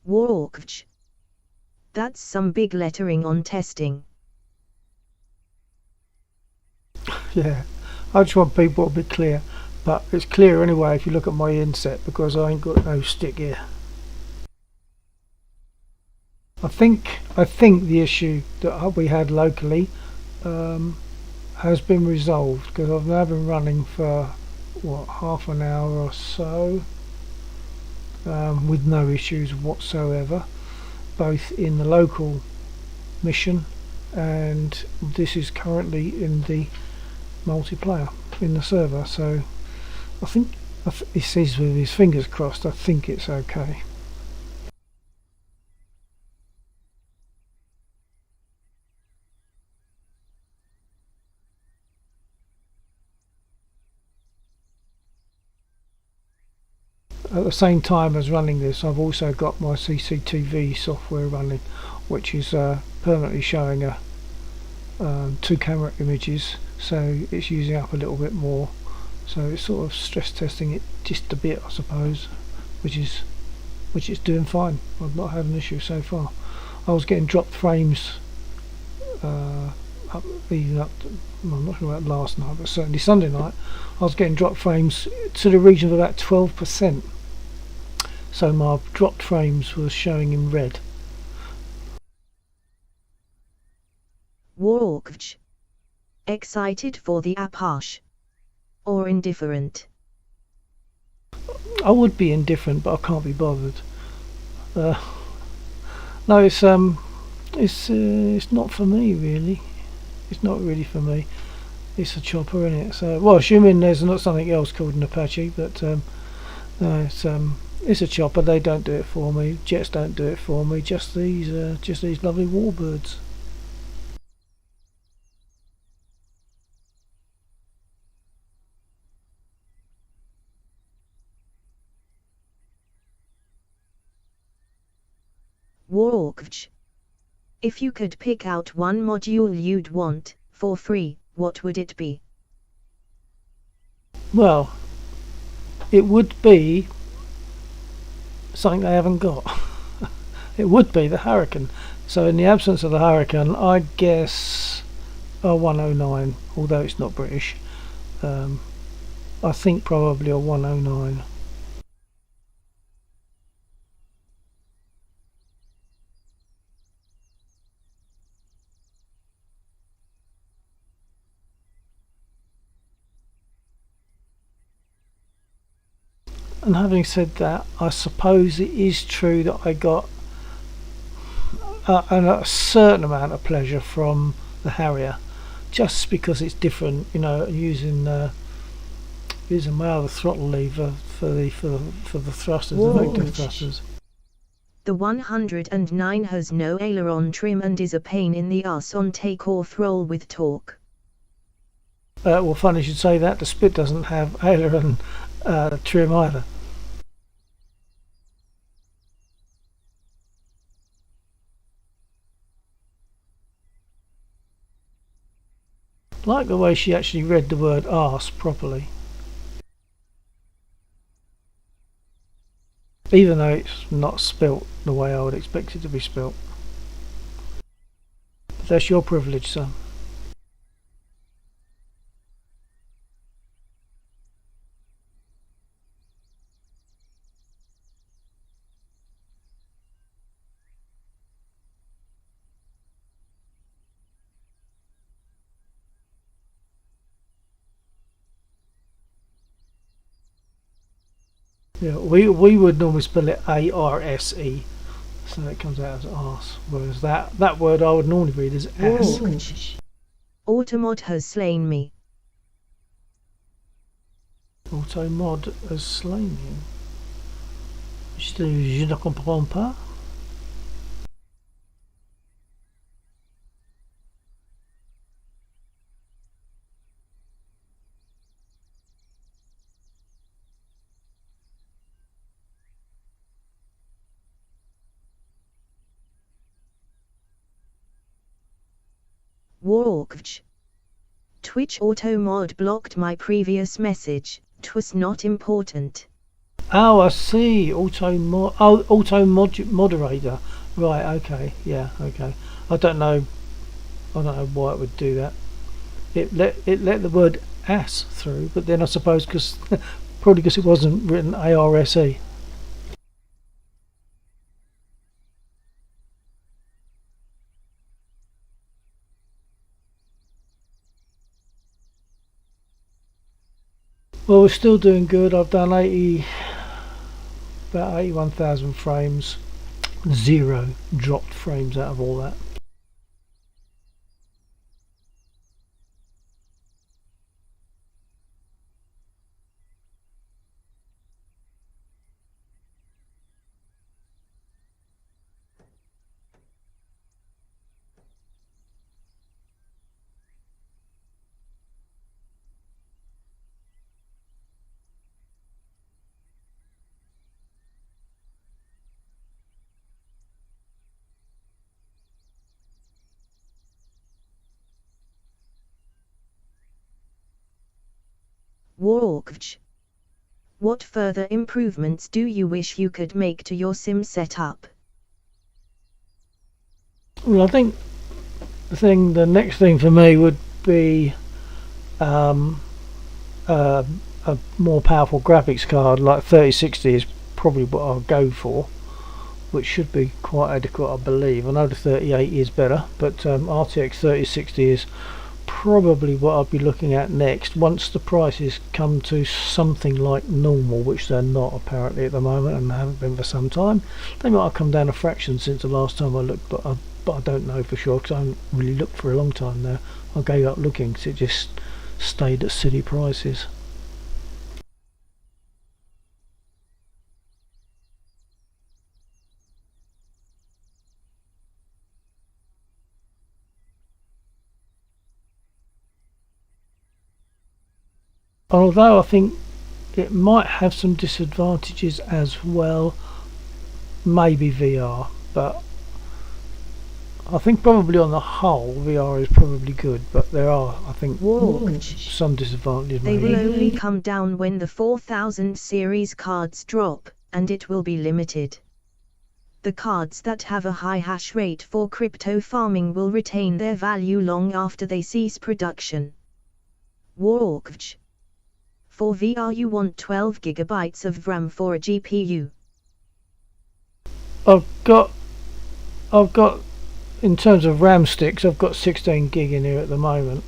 Warbirds. That's some big lettering on testing. Yeah, I just want people to be clear, but it's clear anyway if you look at my inset because I ain't got no stick here. I think the issue that we had locally has been resolved because I've now been running for half an hour or so with no issues whatsoever, both in the local mission and this is currently in the multiplayer in the server. So I think he says with his fingers crossed. I think it's okay. At the same time as running this, I've also got my CCTV software running, which is permanently showing a 2 camera images, so it's using up a little bit more, so it's sort of stress testing it just a bit, I suppose, which is doing fine. I've not had an issue so far. I was getting dropped frames I'm not sure about last night, but certainly Sunday night I was getting drop frames to the region of about 12%, so my dropped frames was showing in red. Warbirds. Excited for the Apache? Or indifferent? I would be indifferent, but I can't be bothered. No, it's not for me really. It's not really for me. It's a chopper, isn't it? So, well, assuming there's not something else called an Apache, but no, it's a chopper. They don't do it for me. Jets don't do it for me. Just these lovely Warbirds. Warbirds. If you could pick out one module you'd want for free, what would it be? Well, it would be something they haven't got. It would be the Hurricane. So in the absence of the Hurricane, I guess a 109, although it's not British. I think probably a 109. And having said that, I suppose it is true that I got a certain amount of pleasure from the Harrier, just because it's different, you know, using my other throttle lever for the thrusters, the vector thrusters. The 109 has no aileron trim and is a pain in the ass on takeoff roll with torque. Well, funny you should say that. The Spit doesn't have aileron trim either. Like the way she actually read the word arse properly, even though it's not spelt the way I would expect it to be spelt. But that's your privilege, son. Yeah, we would normally spell it A-R-S-E, so it comes out as arse, whereas that word I would normally read as ass. Automod has slain me. Automod has slain you. Je ne comprends pas. Warbirds. Twitch Automod blocked my previous message. 'Twas not important. Oh, I see. Auto moderator. Right. Okay. Yeah. Okay. I don't know. I don't know why it would do that. It let the word ass through, but then I suppose because probably because it wasn't written ARSE. Well, we're still doing good. I've done about 81,000 frames. 0 dropped frames out of all that. Warbirds. What further improvements do you wish you could make to your sim setup? Well, I think the next thing for me would be um, uh, a more powerful graphics card. Like 3060 is probably what I'll go for, which should be quite adequate, I believe. I know the 3080 is better, but RTX 3060 is probably what I'll be looking at next once the prices come to something like normal, which they're not apparently at the moment and haven't been for some time. They might have come down a fraction since the last time I looked, but I don't know for sure because I haven't really looked for a long time now. I gave up looking because it just stayed at silly prices. Although I think it might have some disadvantages as well, maybe VR, but I think probably on the whole VR is probably good, but there are, I think, some disadvantages. They will only come down when the 4000 series cards drop, and it will be limited. The cards that have a high hash rate for crypto farming will retain their value long after they cease production. Warbirds. For VR you want 12 GB of RAM for a GPU. I've got in terms of RAM sticks, I've got 16 gig in here at the moment.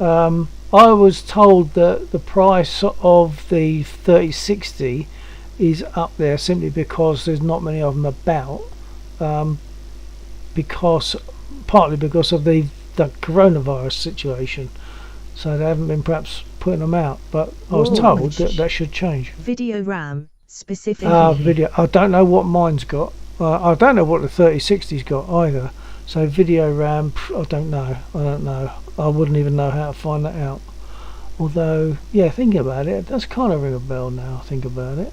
I was told that the price of the 3060 is up there simply because there's not many of them about, partly because of the coronavirus situation, so they haven't been perhaps putting them out, but I was told that should change. Video RAM specifically. Video, I don't know what mine's got. I don't know what the 3060's got either. So video RAM, I don't know. I wouldn't even know how to find that out. Although, yeah, thinking about it, it does kind of ring a bell now. Think about it,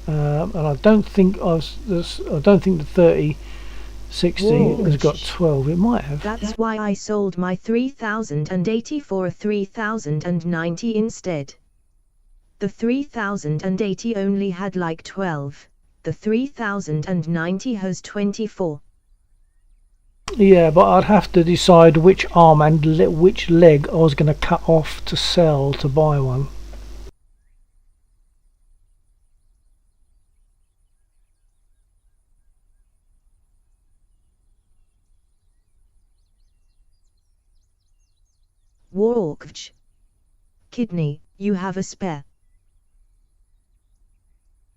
and I don't think the 3060 has got 12. It might have. That's why I sold my 3080 for a 3090 instead. The 3080 only had like 12. The 3090 has 24. Yeah, but I'd have to decide which arm and which leg I was going to cut off to sell to buy one. Warbirds. Kidney, you have a spare.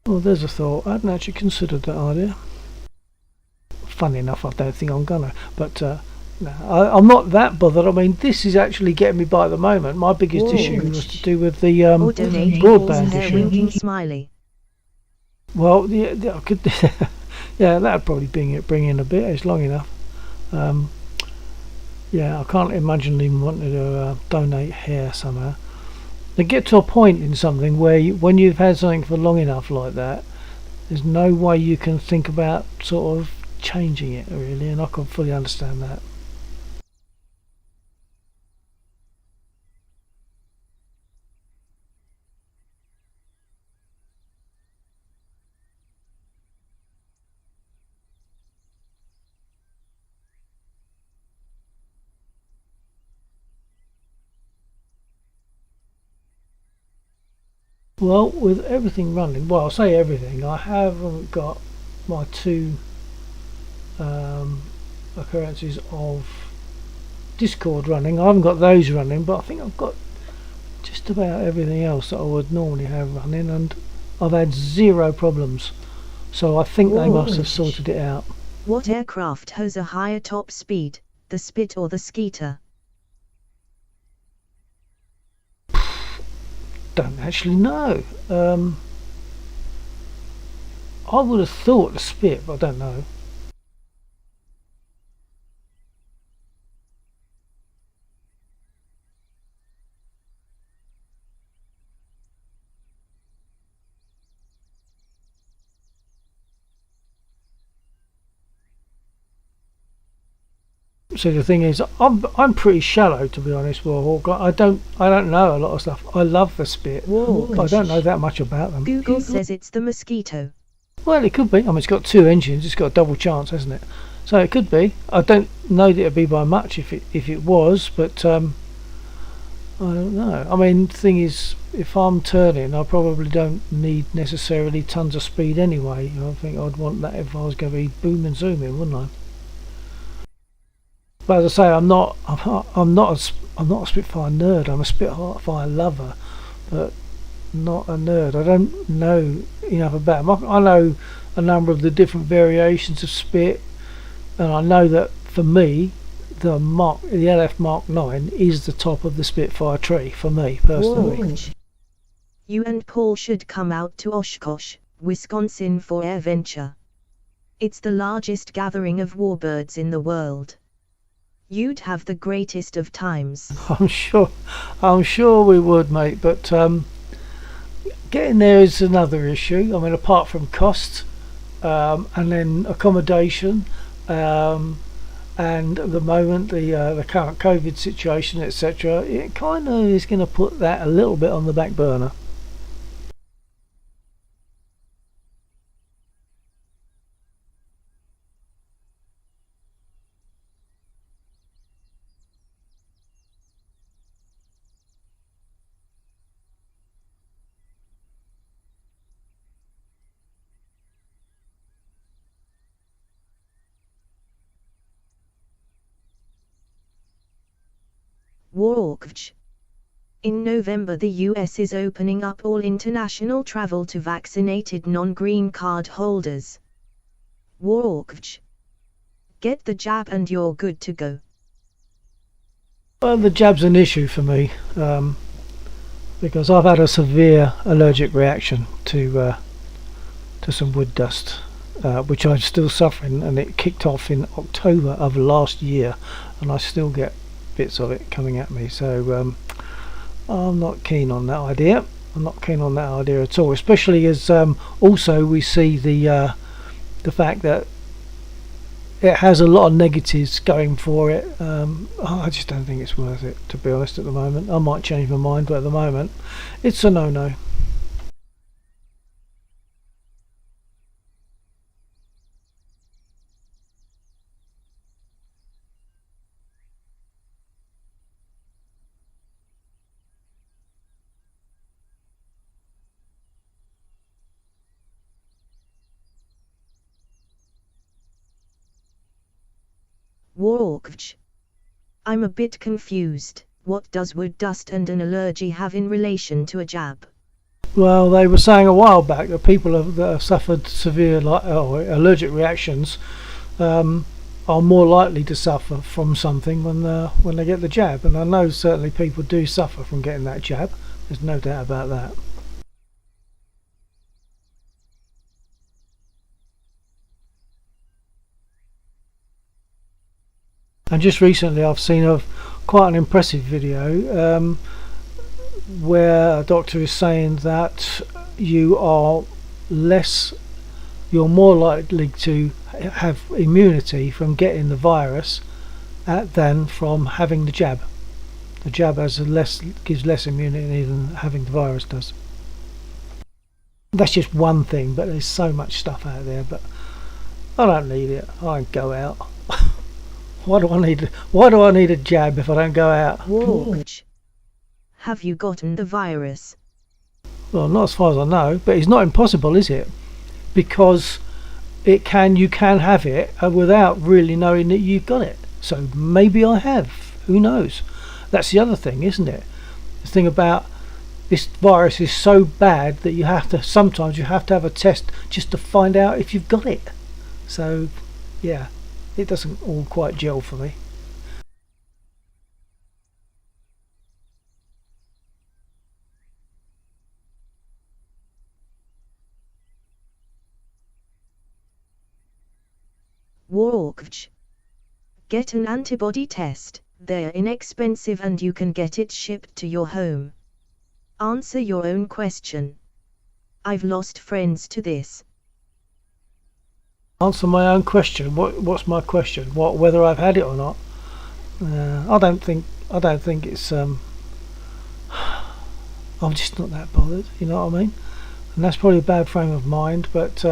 Well, there's a thought. I hadn't actually considered that idea. Funny enough, I don't think I'm gonna, but no, I'm not that bothered. I mean, this is actually getting me by at the moment. My biggest issue was to do with the broadband issue. Smiley. Well, yeah, I could. Yeah, that'd probably bring in a bit. It's long enough. Yeah, I can't imagine them wanting to donate hair somehow. They get to a point in something where when you've had something for long enough like that, there's no way you can think about sort of changing it really, and I can fully understand that. Well, with everything running, well, I'll say everything. I haven't got my two occurrences of Discord running. I haven't got those running, but I think I've got just about everything else that I would normally have running, and I've had zero problems. So I think they must have sorted it out. What aircraft has a higher top speed, the Spit or the Skeeter? Don't actually know. I would have thought the Spit, but I don't know. So the thing is, I'm pretty shallow, to be honest, Warhawk. I don't know a lot of stuff. I love the Spit, but I don't know that much about them. Google says it's the Mosquito. Well, it could be. I mean, it's got two engines. It's got a double chance, hasn't it? So it could be. I don't know that it'd be by much if it was, but I don't know. I mean, the thing is, if I'm turning, I probably don't need necessarily tons of speed anyway. I think I'd want that if I was going to be boom and zooming, wouldn't I? But as I say, I'm not a Spitfire nerd. I'm a Spitfire lover, but not a nerd. I don't know enough about them. I know a number of the different variations of Spit, and I know that for me, the LF Mark 9 is the top of the Spitfire tree for me personally. You and Paul should come out to Oshkosh, Wisconsin for AirVenture. It's the largest gathering of warbirds in the world. You'd have the greatest of times. I'm sure we would, mate, but getting there is another issue. I mean, apart from cost, and then accommodation, and at the moment the current COVID situation, etc., it kind of is going to put that a little bit on the back burner. Warhawk. In November, the US is opening up all international travel to vaccinated non-green card holders. Warhawk. Get the jab and you're good to go. Well, the jab's an issue for me, because I've had a severe allergic reaction to some wood dust, which I'm still suffering, and it kicked off in October of last year, and I still get bits of it coming at me. So I'm not keen on that idea. I'm not keen on that idea at all, especially as also we see the fact that it has a lot of negatives going for it. I just don't think it's worth it, to be honest, at the moment. I might change my mind, but at the moment it's a no-no. Warhawk. I'm a bit confused. What does wood dust and an allergy have in relation to a jab? Well, they were saying a while back that people that have suffered severe allergic reactions are more likely to suffer from something when they get the jab, and I know certainly people do suffer from getting that jab. There's no doubt about that. And just recently I've seen quite an impressive video where a doctor is saying that you're more likely to have immunity from getting the virus than from having the jab. The jab gives less immunity than having the virus does. That's just one thing, but there's so much stuff out there, but I don't need it. I don't go out. Why do I need a jab if I don't go out? Warhawk. Have you gotten the virus? Well, not as far as I know, but it's not impossible, is it? Because you can have it without really knowing that you've got it. So maybe I have. Who knows? That's the other thing, isn't it? The thing about this virus is so bad that sometimes you have to have a test just to find out if you've got it. So yeah, it doesn't all quite gel for me. Warbirds. Get an antibody test. They're inexpensive and you can get it shipped to your home. Answer your own question. I've lost friends to this. Answer my own question. What's my question? Whether I've had it or not? I don't think it's. I'm just not that bothered. You know what I mean? And that's probably a bad frame of mind, but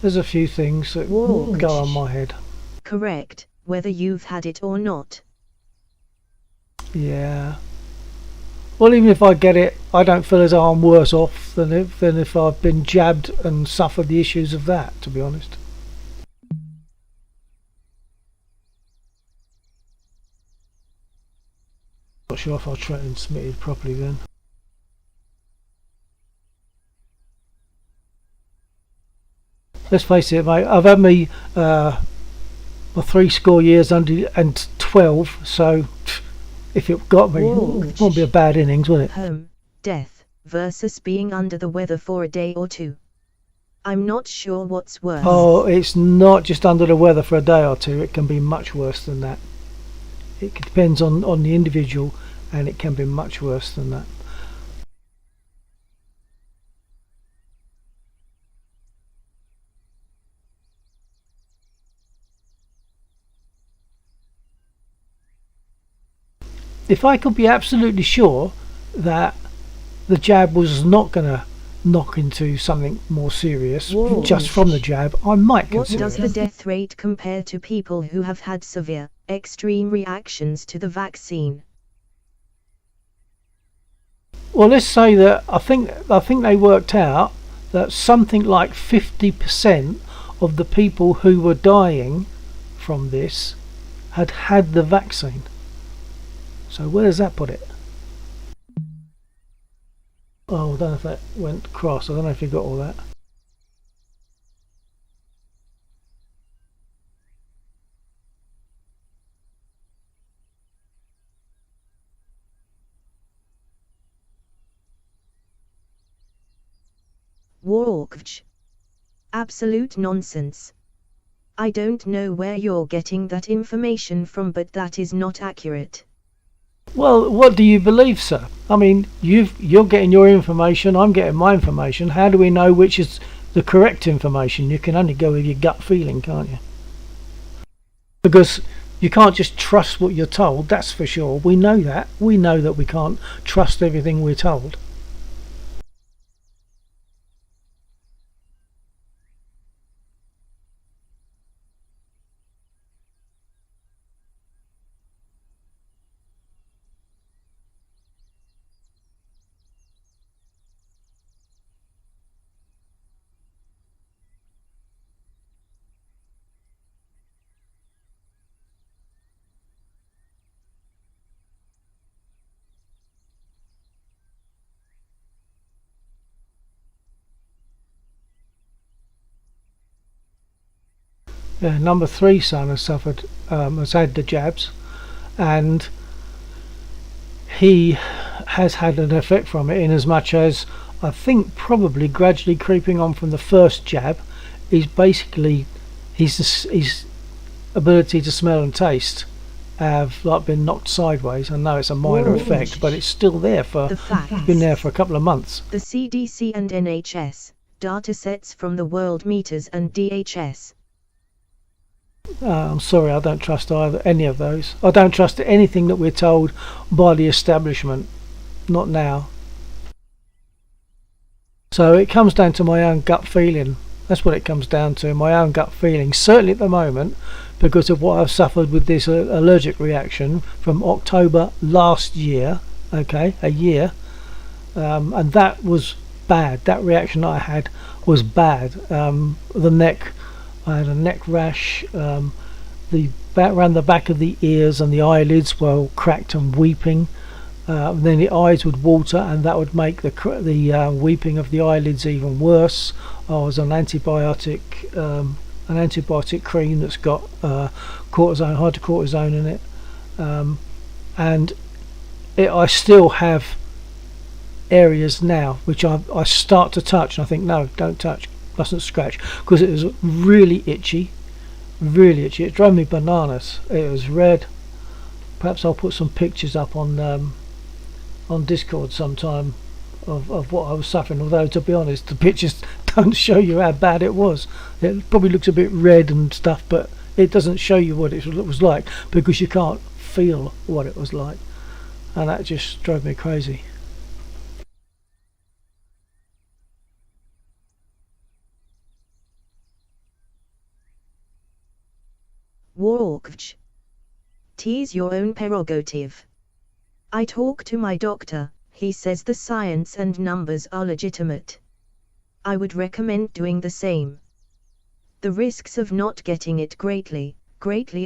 there's a few things that go on my head. Correct, whether you've had it or not. Yeah. Well, even if I get it, I don't feel as though I'm worse off than if I've been jabbed and suffered the issues of that, to be honest. Not sure if I transmitted properly then. Let's face it, mate, I've had my 70 years under and 12, so if it got me, it won't be a bad innings, will it? Home, death, versus being under the weather for a day or two. I'm not sure what's worse. Oh, it's not just under the weather for a day or two, it can be much worse than that. It depends on the individual, and it can be much worse than that. If I could be absolutely sure that the jab was not going to knock into something more serious just from the jab, I might consider it. What does the death rate compare to people who have had severe, extreme reactions to the vaccine? Well, let's say that I think they worked out that something like 50% of the people who were dying from this had had the vaccine. So where does that put it? Oh, I don't know if that went across. I don't know if you got all that. Warbirds. Absolute nonsense. I don't know where you're getting that information from, but that is not accurate. Well, what do you believe, sir? I mean, you're getting your information, I'm getting my information. How do we know which is the correct information? You can only go with your gut feeling, can't you? Because you can't just trust what you're told, that's for sure. We know that. We know that we can't trust everything we're told. Yeah, number 3 son has had the jabs, and he has had an effect from it, in as much as I think probably gradually creeping on from the first jab is basically his ability to smell and taste have been knocked sideways. I know it's a minor effect, but it's still there been there for a couple of months. The CDC and NHS datasets from the World Meters and DHS. I'm sorry, I don't trust any of those. I don't trust anything that we're told by the establishment. Not now. So it comes down to my own gut feeling. That's what it comes down to, my own gut feeling. Certainly at the moment, because of what I've suffered with this allergic reaction from October last year. Okay, a year. And that was bad. That reaction I had was bad. The neck, I had a neck rash. Around the back of the ears and the eyelids were all cracked and weeping. Then the eyes would water, and that would make the weeping of the eyelids even worse. I was on antibiotic cream that's got hydrocortisone in it, and I still have areas now which I start to touch, and I think, no, don't touch, mustn't scratch, because it was really itchy. It drove me bananas. It was red. Perhaps I'll put some pictures up on Discord sometime of what I was suffering, although to be honest the pictures don't show you how bad it was. It probably looks a bit red and stuff, but it doesn't show you what it was like, because you can't feel what it was like, and that just drove me crazy. Warbirds. Tease your own prerogative. I talk to my doctor, he says the science and numbers are legitimate. I would recommend doing the same. The risks of not getting it greatly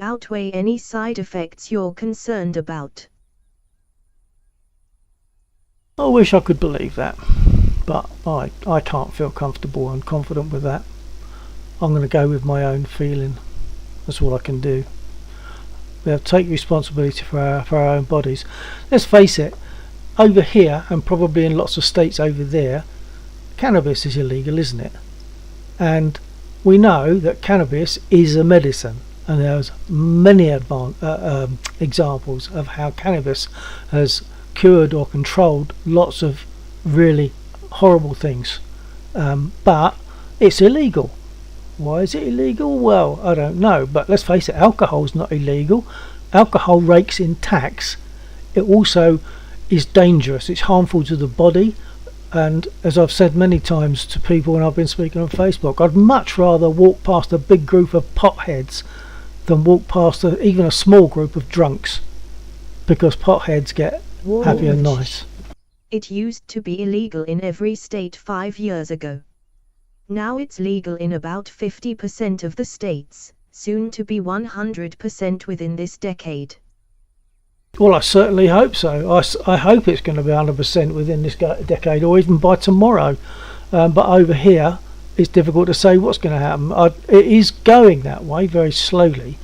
outweigh any side effects you're concerned about. I wish I could believe that, but I can't feel comfortable and confident with that. I'm going to go with my own feeling. That's all I can do. We have to take responsibility for our own bodies. Let's face it, over here, and probably in lots of states over there, cannabis is illegal, isn't it? And we know that cannabis is a medicine, and there's many examples of how cannabis has cured or controlled lots of really horrible things, but it's illegal. Why is it illegal? Well, I don't know, but let's face it, alcohol's not illegal. Alcohol rakes in tax. It also is dangerous. It's harmful to the body, and as I've said many times to people when I've been speaking on Facebook, I'd much rather walk past a big group of potheads than walk past even a small group of drunks, because potheads get happy and nice. It used to be illegal in every state 5 years ago. Now it's legal in about 50% of the states, soon to be 100% within this decade. Well, I certainly hope so. I hope it's going to be 100% within this decade, or even by tomorrow. But over here, it's difficult to say what's going to happen. It is going that way very slowly.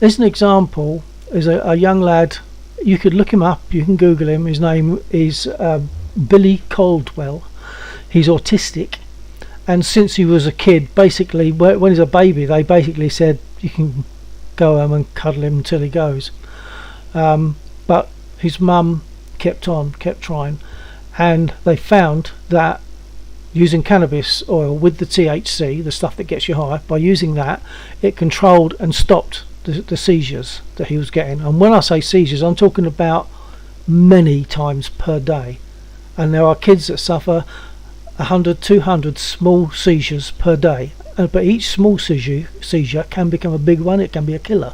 There's an example. There's a young lad. You could look him up. You can Google him. His name is Billy Caldwell. He's autistic. And since he was a kid, basically, when he's a baby, they basically said you can go home and cuddle him until he goes. But his mum kept trying, and they found that using cannabis oil with the THC, the stuff that gets you high, by using that, it controlled and stopped the seizures that he was getting. And when I say seizures, I'm talking about many times per day. And there are kids that suffer 100, 200 small seizures per day, but each small seizure can become a big one. It can be a killer.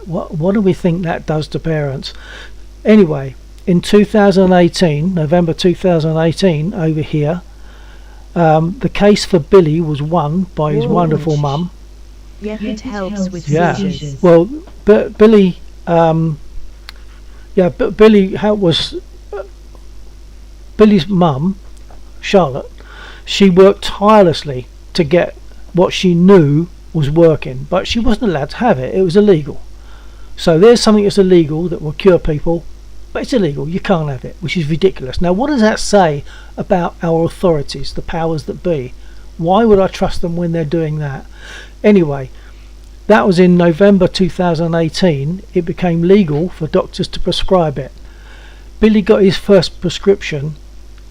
What do we think that does to parents? Anyway, in 2018, November 2018, over here, the case for Billy was won by his wonderful mum. Yeah, it helps with seizures. Well, Billy, Billy's mum, Charlotte, she worked tirelessly to get what she knew was working, but she wasn't allowed to have it. It was illegal. So there's something that's illegal that will cure people, but it's illegal. You can't have it, which is ridiculous. Now, what does that say about our authorities, the powers that be? Why would I trust them when they're doing that? Anyway, that was in November 2018. It became legal for doctors to prescribe it. Billy got his first prescription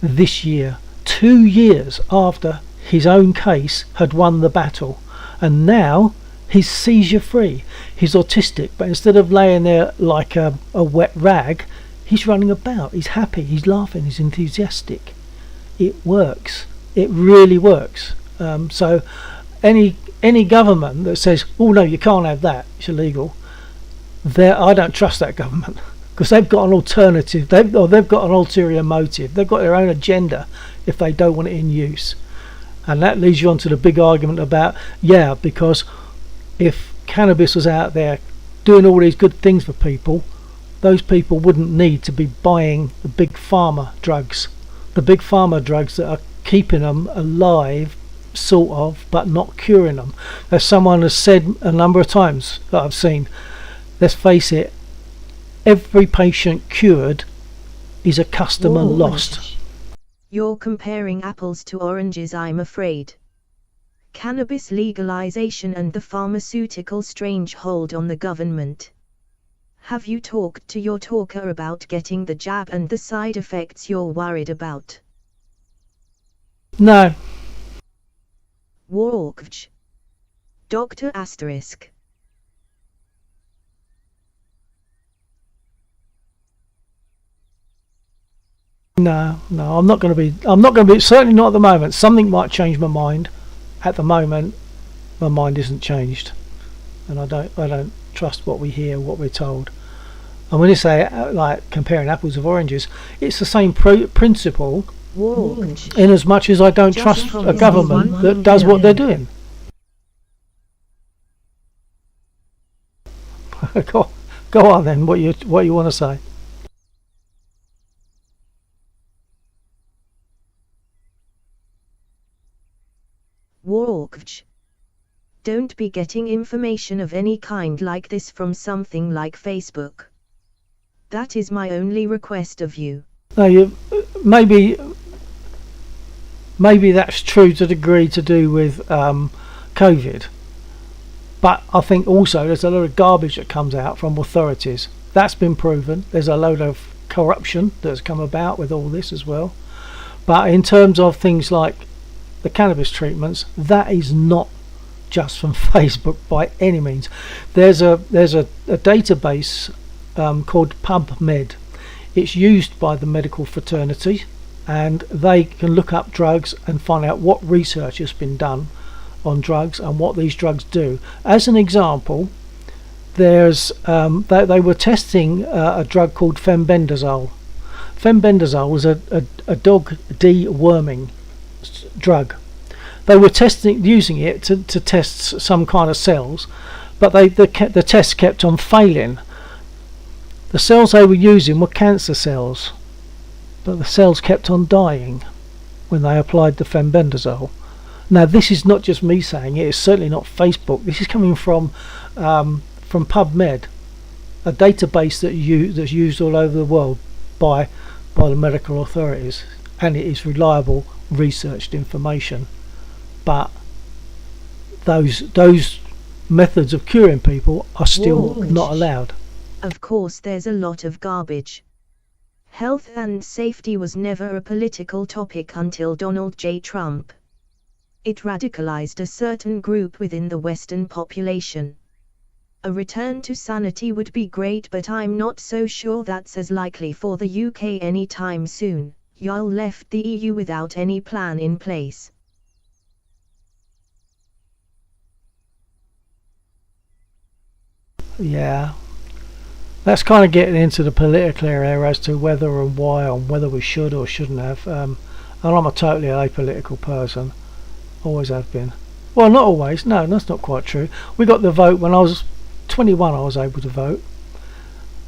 this year, 2 years after his own case had won the battle, and now he's seizure free. He's autistic, but instead of laying there like a wet rag, he's running about, he's happy, he's laughing, he's enthusiastic. It works. It really works. So any government that says, oh no, you can't have that, it's illegal, I don't trust that government. because they've got an alternative. They've got an ulterior motive. They've got their own agenda if they don't want it in use. And that leads you on to the big argument about, because if cannabis was out there doing all these good things for people, those people wouldn't need to be buying the big pharma drugs. The big pharma drugs that are keeping them alive, sort of, but not curing them. As someone has said a number of times that I've seen, let's face it, every patient cured is a customer lost. You're comparing apples to oranges, I'm afraid. Cannabis legalization and the pharmaceutical strange hold on the government. Have you talked to your talker about getting the jab and the side effects you're worried about? No. Warbirds. Dr. Asterisk. No, I'm not going to be, certainly not at the moment. Something might change my mind. At the moment, my mind isn't changed. And I don't trust what we hear, what we're told. And when you say, like, comparing apples with oranges, it's the same principle, in as much as I don't trust a government that does what they're doing. Go on then, what you want to say. Warbirds. Don't be getting information of any kind like this from something like Facebook. That is my only request of you. No, maybe that's true to a degree to do with COVID. But I think also there's a lot of garbage that comes out from authorities. That's been proven. There's a load of corruption that's come about with all this as well. But in terms of things like the cannabis treatments, that is not just from Facebook by any means. There's a database called PubMed. It's used by the medical fraternity, and they can look up drugs and find out what research has been done on drugs and what these drugs do. As an example, there's they were testing a drug called fenbendazole. Fenbendazole is a dog deworming drug. They were using it to test some kind of cells, but the test kept on failing. The cells they were using were cancer cells, but the cells kept on dying when they applied the fenbendazole. Now, this is not just me saying it. It's certainly not Facebook. This is coming from PubMed, a database that's used all over the world by the medical authorities, and it is reliable, researched information. But those methods of curing people are still not allowed. Of course, there's a lot of garbage. Health and safety was never a political topic until Donald J. Trump. It radicalized a certain group within the Western population. A return to sanity would be great, but I'm not so sure that's as likely for the UK anytime soon. Y'all left the EU without any plan in place. Yeah, that's kind of getting into the political area as to whether and why, and whether we should or shouldn't have. And I'm a totally apolitical person, always have been. Well, not always. No, that's not quite true. We got the vote when I was 21. I was able to vote,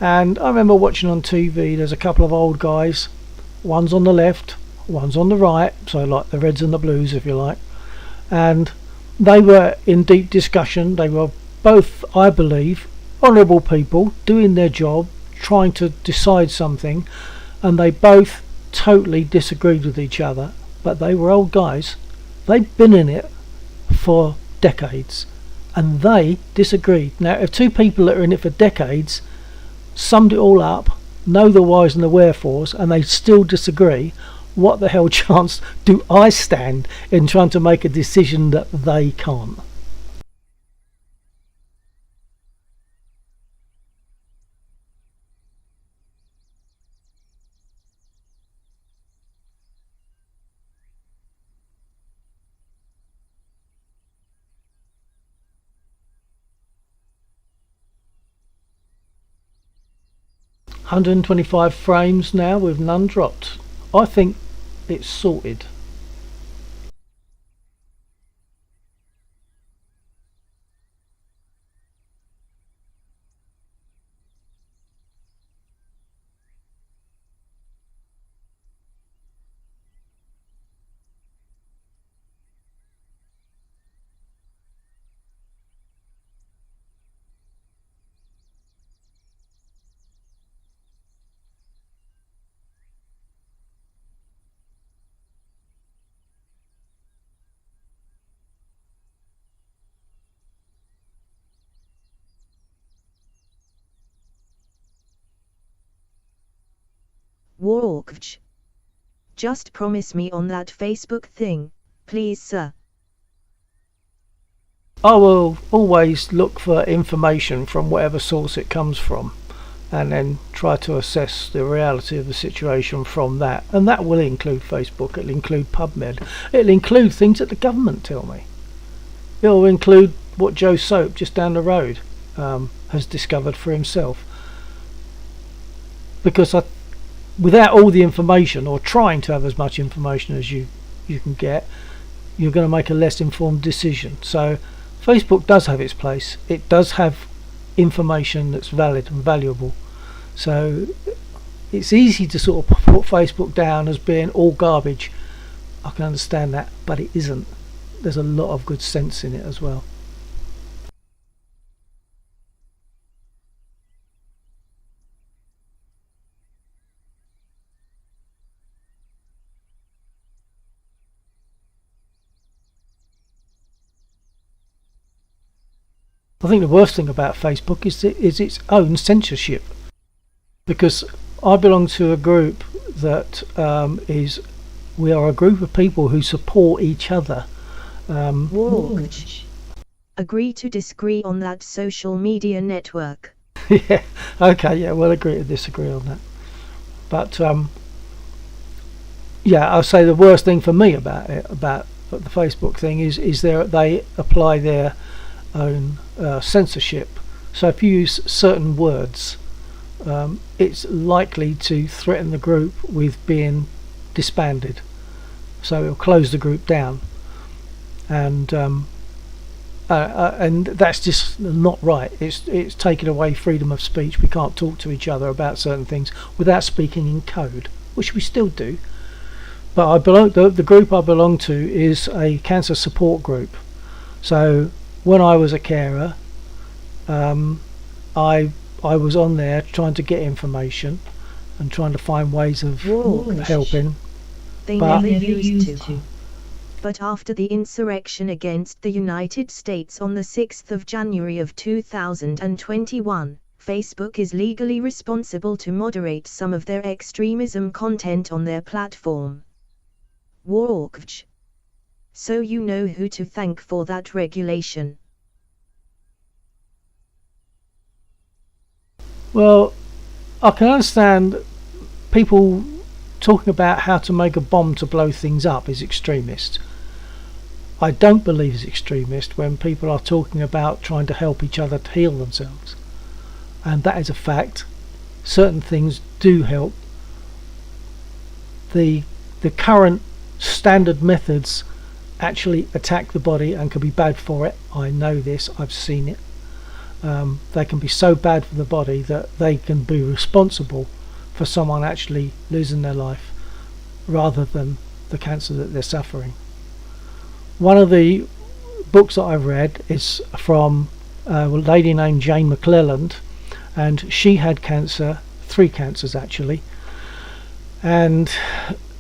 and I remember watching on TV. There's a couple of old guys. One's on the left, one's on the right. So like the Reds and the Blues, if you like. And they were in deep discussion. They were both, I believe, honourable people doing their job, trying to decide something, and they both totally disagreed with each other. But they were old guys. They'd been in it for decades, and they disagreed. Now, if two people that are in it for decades summed it all up, know the whys and the wherefores, and they still disagree, what the hell chance do I stand in trying to make a decision that they can't? 125 frames now with none dropped. I think it's sorted. Warbirds. Just promise me on that Facebook thing, please sir. I will always look for information from whatever source it comes from, and then try to assess the reality of the situation from that. And that will include Facebook, it'll include PubMed, it'll include things that the government tell me. It'll include what Joe Soap just down the road has discovered for himself. Because without all the information, or trying to have as much information as you can get, you're going to make a less informed decision. So Facebook does have its place. It does have information that's valid and valuable. So it's easy to sort of put Facebook down as being all garbage. I can understand that, but it isn't. There's a lot of good sense in it as well. I think the worst thing about Facebook is its own censorship, because I belong to a group that we are a group of people who support each other. Agree to disagree on that social media network. Yeah, okay, yeah, we'll agree to disagree on that. But yeah, I'll say the worst thing for me about the Facebook thing is they apply their own censorship. So if you use certain words, it's likely to threaten the group with being disbanded. So it'll close the group down, and that's just not right. It's taken away freedom of speech. We can't talk to each other about certain things without speaking in code, which we still do. But the group I belong to is a cancer support group. So when I was a carer, I was on there trying to get information and trying to find ways of helping. They never used to. But after the insurrection against the United States on the 6th of January of 2021, Facebook is legally responsible to moderate some of their extremism content on their platform. Warbirds. So you know who to thank for that regulation. Well, I can understand people talking about how to make a bomb to blow things up is extremist. I don't believe it's extremist when people are talking about trying to help each other to heal themselves. And that is a fact. Certain things do help. The current standard methods actually attack the body and can be bad for it. I know this, I've seen it. They can be so bad for the body that they can be responsible for someone actually losing their life rather than the cancer that they're suffering. One of the books that I've read is from a lady named Jane McClelland, and she had cancer, 3 cancers actually, and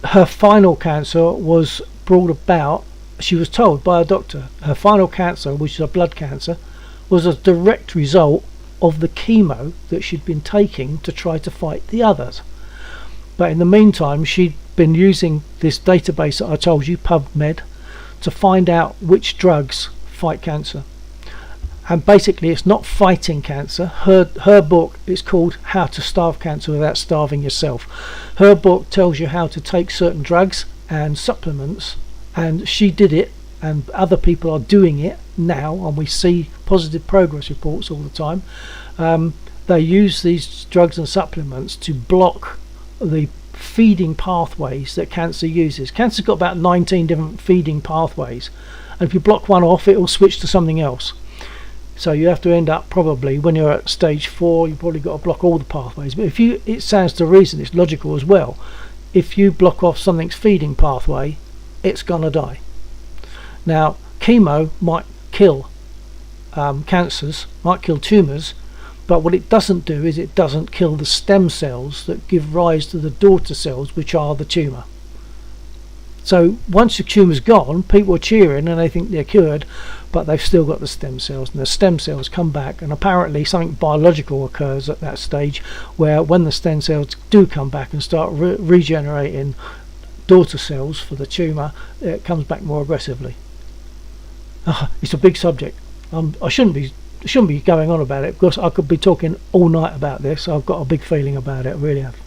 her final cancer was brought about, she was told by a doctor, her final cancer, which is a blood cancer, was a direct result of the chemo that she'd been taking to try to fight the others. But in the meantime, she'd been using this database that I told you, PubMed, to find out which drugs fight cancer. And basically it's not fighting cancer. Her book is called How to Starve Cancer Without Starving Yourself. Her book tells you how to take certain drugs and supplements, and she did it, and other people are doing it now, and we see positive progress reports all the time. they use these drugs and supplements to block the feeding pathways that cancer uses. Cancer's got about 19 different feeding pathways, and if you block one off, it will switch to something else. So you have to end up, probably when you're at stage 4, you've probably got to block all the pathways. But if you, it stands to reason, it's logical as well, if you block off something's feeding pathway, it's gonna die. Now chemo might kill cancers, might kill tumours, but what it doesn't do is it doesn't kill the stem cells that give rise to the daughter cells, which are the tumour. So once the tumour's gone, people are cheering and they think they're cured, but they've still got the stem cells, and the stem cells come back, and apparently something biological occurs at that stage, where when the stem cells do come back and start regenerating daughter cells for the tumour, it comes back more aggressively. It's a big subject. I shouldn't be going on about it, because I could be talking all night about this. I've got a big feeling about it, I really have.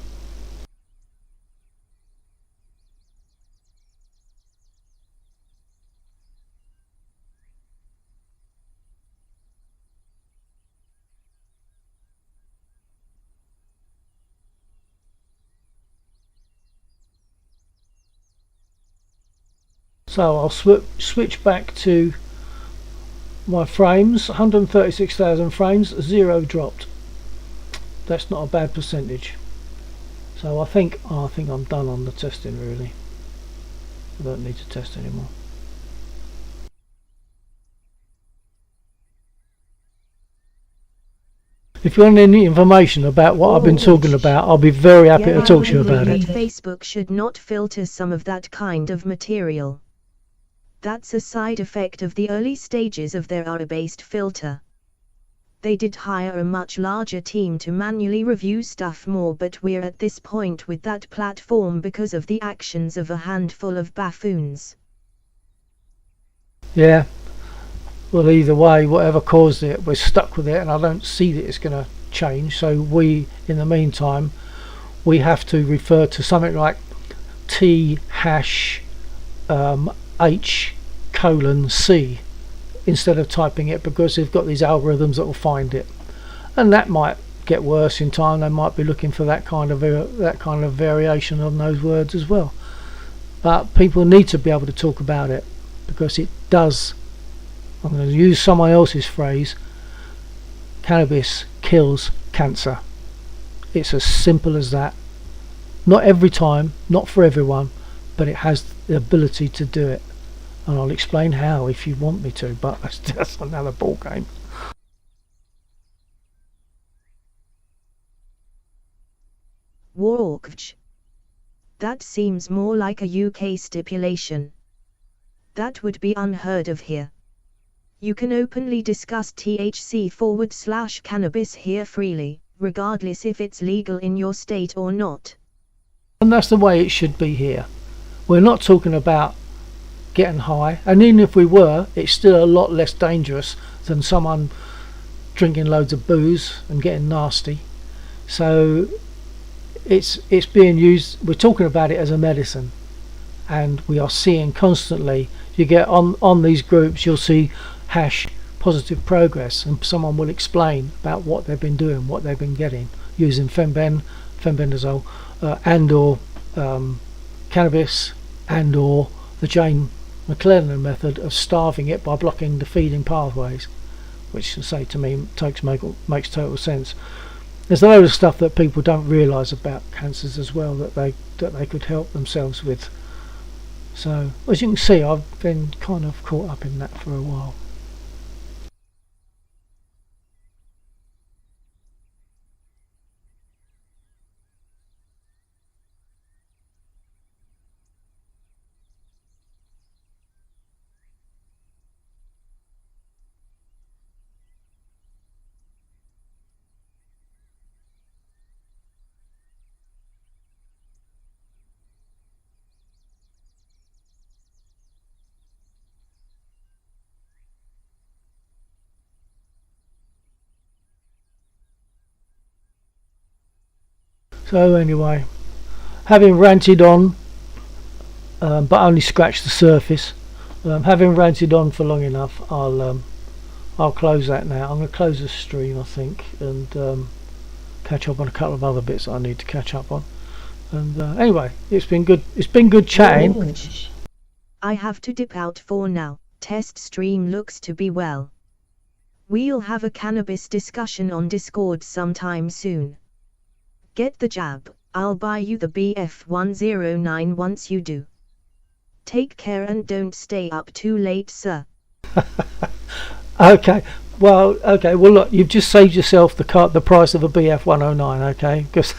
So I'll switch back to my frames. 136,000 frames, 0 dropped. That's not a bad percentage. So I think I'm done on the testing, really. I don't need to test anymore. If you want any information about what I've been talking about, I'll be very happy to talk to you about it. Facebook should not filter some of that kind of material. That's a side effect of the early stages of their ARA-based filter. They did hire a much larger team to manually review stuff more, but we're at this point with that platform because of the actions of a handful of buffoons. Yeah. Well, either way, whatever caused it, we're stuck with it, and I don't see that it's going to change. So we, in the meantime, we have to refer to something like T#H:C instead of typing it, because they've got these algorithms that will find it, and that might get worse in time. They might be looking for that kind of variation on those words as well. But people need to be able to talk about it, because it does. I'm going to use someone else's phrase: cannabis kills cancer. It's as simple as that. Not every time, not for everyone, but it has the ability to do it. And I'll explain how if you want me to, but that's another ball game. Warbirds. That seems more like a UK stipulation. That would be unheard of here. You can openly discuss THC/cannabis here freely, regardless if it's legal in your state or not. And that's the way it should be here. We're not talking about getting high, and even if we were, it's still a lot less dangerous than someone drinking loads of booze and getting nasty. So it's being used, we're talking about it as a medicine, and we are seeing constantly, you get on these groups, you'll see hash positive progress, and someone will explain about what they've been doing, what they've been getting using fenbendazole and or cannabis, and or the Jane McClellan method of starving it by blocking the feeding pathways, which, to say, to me makes total sense. There's a load of stuff that people don't realise about cancers as well that they could help themselves with. So as you can see, I've been kind of caught up in that for a while. So anyway, having ranted on, but only scratched the surface, having ranted on for long enough, I'll close that now. I'm going to close the stream, I think, and catch up on a couple of other bits that I need to catch up on. And anyway, it's been good. It's been good chatting. I have to dip out for now. Test stream looks to be well. We'll have a cannabis discussion on Discord sometime soon. Get the jab. I'll buy you the BF109 once you do. Take care and don't stay up too late, sir. Okay. Well, look, you've just saved yourself the price of a BF109, okay? Because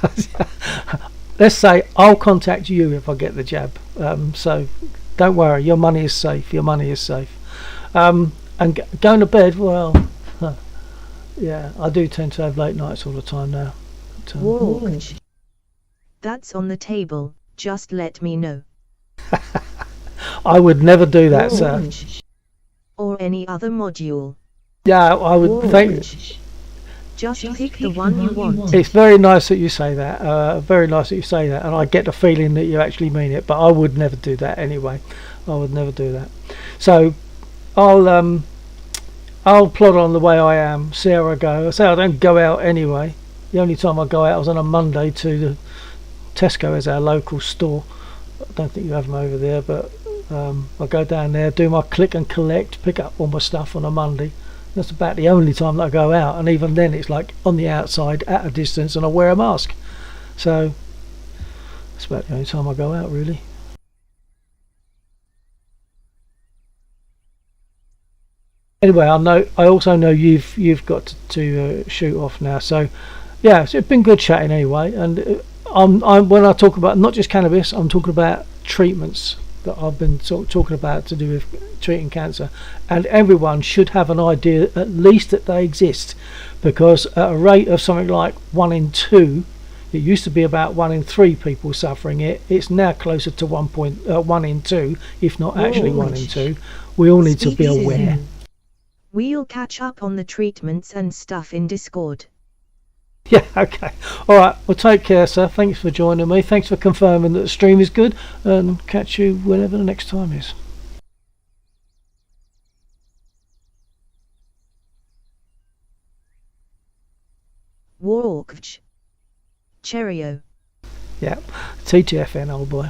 let's say I'll contact you if I get the jab. So don't worry, your money is safe. Your money is safe. And going to bed, well, yeah, I do tend to have late nights all the time now. But, that's on the table. Just let me know. I would never do that, sir. Or any other module. Yeah, I would think. Just pick the one you want. It's very nice that you say that. Very nice that you say that, and I get the feeling that you actually mean it. But I would never do that anyway. I would never do that. So I'll plod on the way I am. See how I go. I say I don't go out anyway. The only time I go out was on a Monday to the Tesco, as our local store. I don't think you have them over there, but I go down there, do my click and collect, pick up all my stuff on a Monday. That's about the only time that I go out, and even then it's like on the outside at a distance, and I wear a mask. So that's about the only time I go out, really. Anyway, I also know you've got to shoot off now. So yeah, it's been good chatting anyway. And I'm when I talk about not just cannabis, I'm talking about treatments that I've been talking about to do with treating cancer, and everyone should have an idea at least that they exist, because at a rate of something like 1 in 2, it used to be about 1 in 3 people suffering it. It's now closer to 1 in 2, if not actually 1 in 2. We all need to be aware. We'll catch up on the treatments and stuff in Discord. Yeah, okay. Alright, well take care, sir. Thanks for joining me. Thanks for confirming that the stream is good, and catch you whenever the next time is. Warkvch. Cheerio. Yeah, TTFN, old boy.